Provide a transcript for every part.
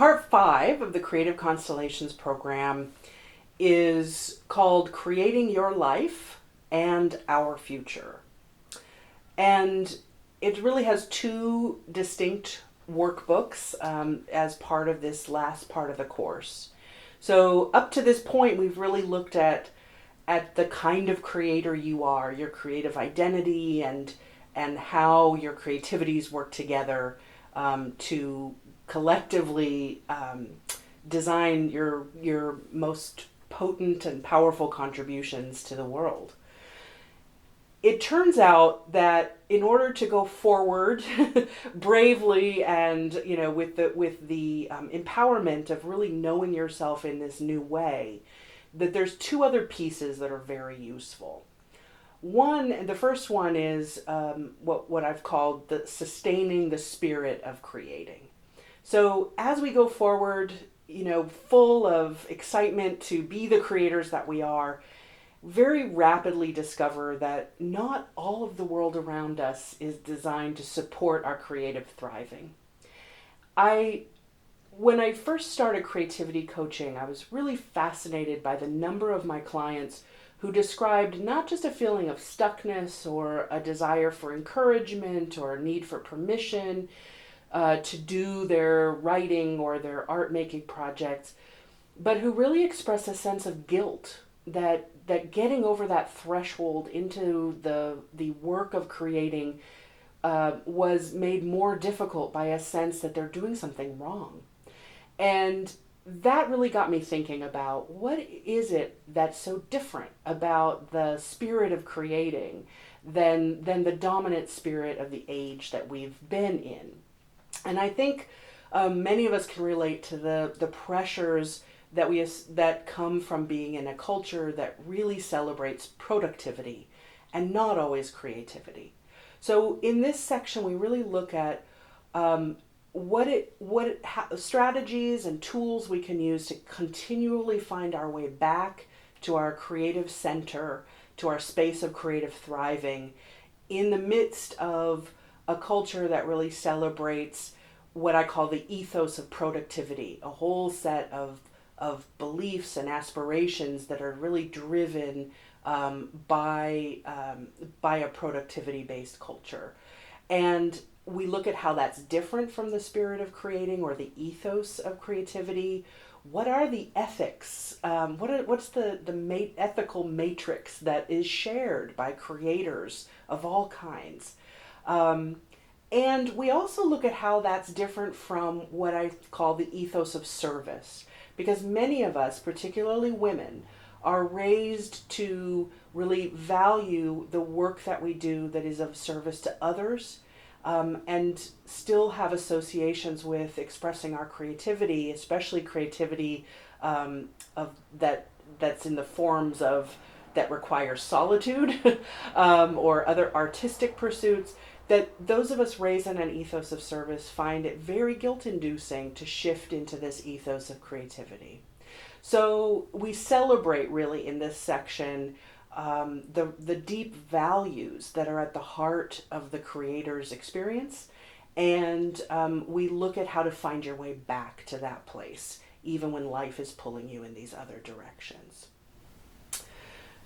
part 5 of the Creative Constellations Program is called Creating Your Life and Our Future. And it really has 2 distinct workbooks as part of this last part of the course. So up to this point, we've really looked at the kind of creator you are, your creative identity, and how your creativities work together to collectively design your most potent and powerful contributions to the world. It turns out that in order to go forward bravely and with the empowerment of really knowing yourself in this new way, that there's 2 other pieces that are very useful. The first one is what I've called the sustaining the spirit of creating. So as we go forward, full of excitement to be the creators that we are, very rapidly discover that not all of the world around us is designed to support our creative thriving. When I first started creativity coaching, I was really fascinated by the number of my clients who described not just a feeling of stuckness or a desire for encouragement or a need for permission to do their writing or their art making projects, but who really expressed a sense of guilt that getting over that threshold into the work of creating was made more difficult by a sense that they're doing something wrong. And that really got me thinking about what is it that's so different about the spirit of creating than the dominant spirit of the age that we've been in. And I think many of us can relate to the pressures that come from being in a culture that really celebrates productivity and not always creativity. So in this section, we really look at strategies and tools we can use to continually find our way back to our creative center, to our space of creative thriving, in the midst of a culture that really celebrates what I call the ethos of productivity, a whole set of beliefs and aspirations that are really driven by a productivity-based culture. And we look at how that's different from the spirit of creating or the ethos of creativity. What are the ethics? What's the ethical matrix that is shared by creators of all kinds? And we also look at how that's different from what I call the ethos of service. Because many of us, particularly women, are raised to really value the work that we do that is of service to others, and still have associations with expressing our creativity, especially creativity that's in the forms of that require solitude or other artistic pursuits. That those of us raised in an ethos of service find it very guilt-inducing to shift into this ethos of creativity. So we celebrate really in this section the deep values that are at the heart of the creator's experience, and we look at how to find your way back to that place, even when life is pulling you in these other directions.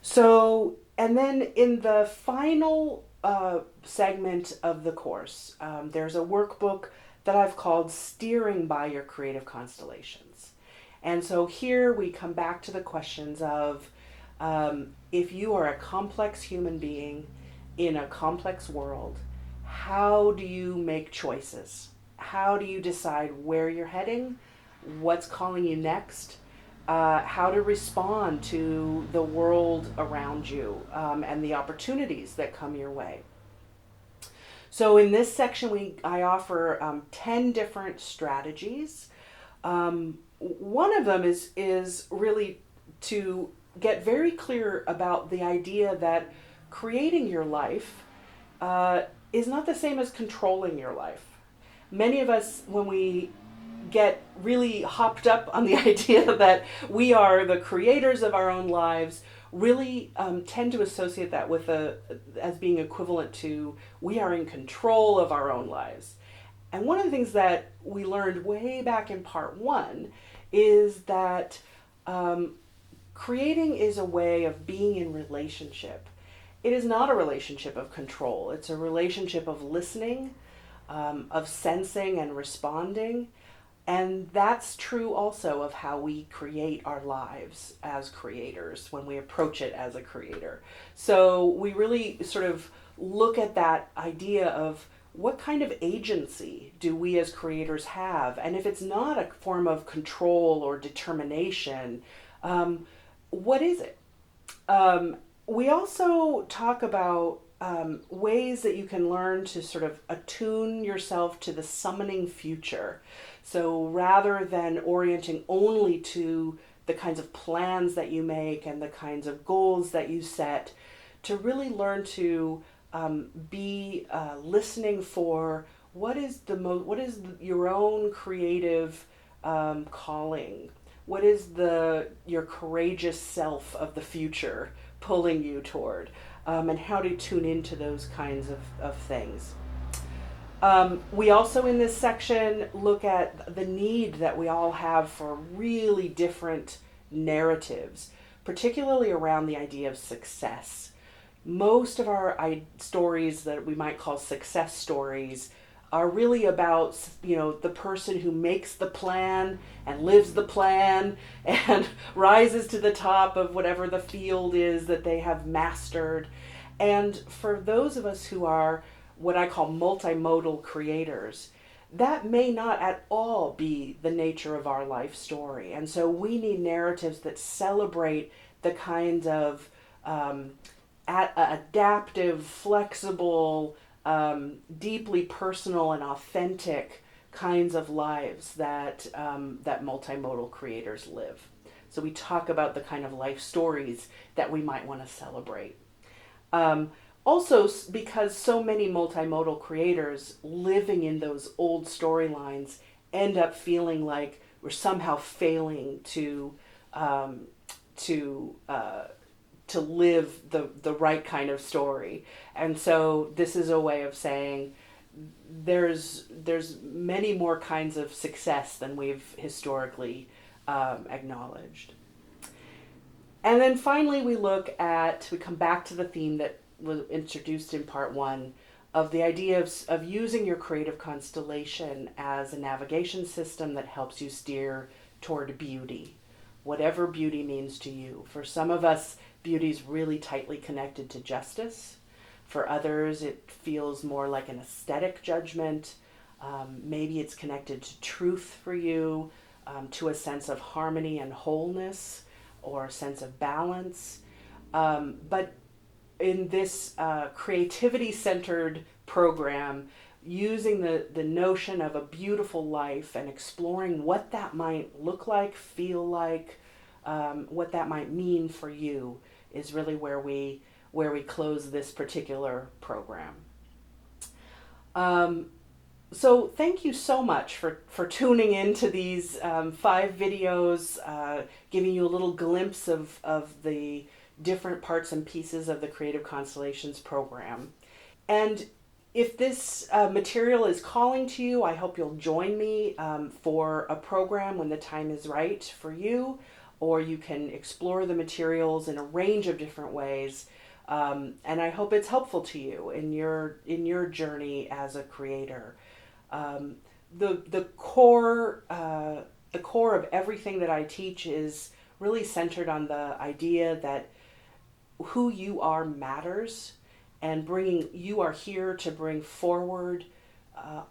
So, and then in the final segment of the course, there's a workbook that I've called Steering by Your Creative Constellations. And so here we come back to the questions of if you are a complex human being in a complex world, how do you make choices? How do you decide where you're heading? What's calling you next? How to respond to the world around you and the opportunities that come your way. So in this section, I offer 10 different strategies. One of them is really to get very clear about the idea that creating your life is not the same as controlling your life. Many of us, when we get really hopped up on the idea that we are the creators of our own lives, really tend to associate that as being equivalent to we are in control of our own lives. And one of the things that we learned way back in part one is that um, creating is a way of being in relationship. It is not a relationship of control, it's a relationship of listening, of sensing and responding. And that's true also of how we create our lives as creators when we approach it as a creator. So we really sort of look at that idea of what kind of agency do we as creators have? And if it's not a form of control or determination, what is it? We also talk about ways that you can learn to sort of attune yourself to the summoning future. So rather than orienting only to the kinds of plans that you make and the kinds of goals that you set, to really learn to be listening for what is your own creative calling. What is your courageous self of the future pulling you toward, and how to tune into those kinds of things. We also in this section look at the need that we all have for really different narratives, particularly around the idea of success. Most of our stories that we might call success stories are really about, the person who makes the plan and lives the plan and rises to the top of whatever the field is that they have mastered. And for those of us who are what I call multimodal creators, that may not at all be the nature of our life story. And so we need narratives that celebrate the kind of adaptive, flexible, deeply personal and authentic kinds of lives that that multimodal creators live. So we talk about the kind of life stories that we might want to celebrate. Also, because so many multimodal creators living in those old storylines end up feeling like we're somehow failing to live the right kind of story. And so this is a way of saying there's many more kinds of success than we've historically acknowledged. And then finally we come back to the theme that was introduced in part one of the idea of using your creative constellation as a navigation system that helps you steer toward beauty, whatever beauty means to you. For some of us, beauty is really tightly connected to justice. For others, it feels more like an aesthetic judgment. Maybe it's connected to truth for you, to a sense of harmony and wholeness, or a sense of balance. But in this creativity-centered program, using the notion of a beautiful life and exploring what that might look like, feel like, what that might mean for you is really where we close this particular program. So thank you so much for tuning into these 5 videos, giving you a little glimpse of the different parts and pieces of the Creative Constellations program. And if this material is calling to you, I hope you'll join me for a program when the time is right for you, or you can explore the materials in a range of different ways. And I hope it's helpful to you in your journey as a creator. The core of everything that I teach is really centered on the idea that who you are matters, and you are here to bring forward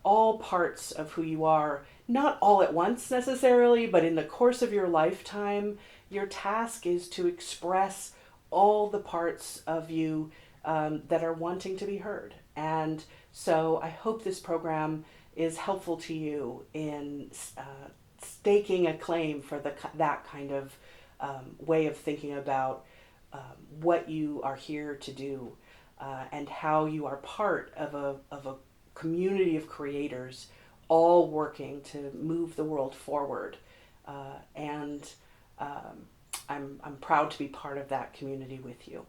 all parts of who you are, not all at once necessarily, but in the course of your lifetime. Your task is to express all the parts of you that are wanting to be heard. And so I hope this program is helpful to you in staking a claim for that kind of way of thinking about what you are here to do, and how you are part of a community of creators all working to move the world forward. And I'm proud to be part of that community with you.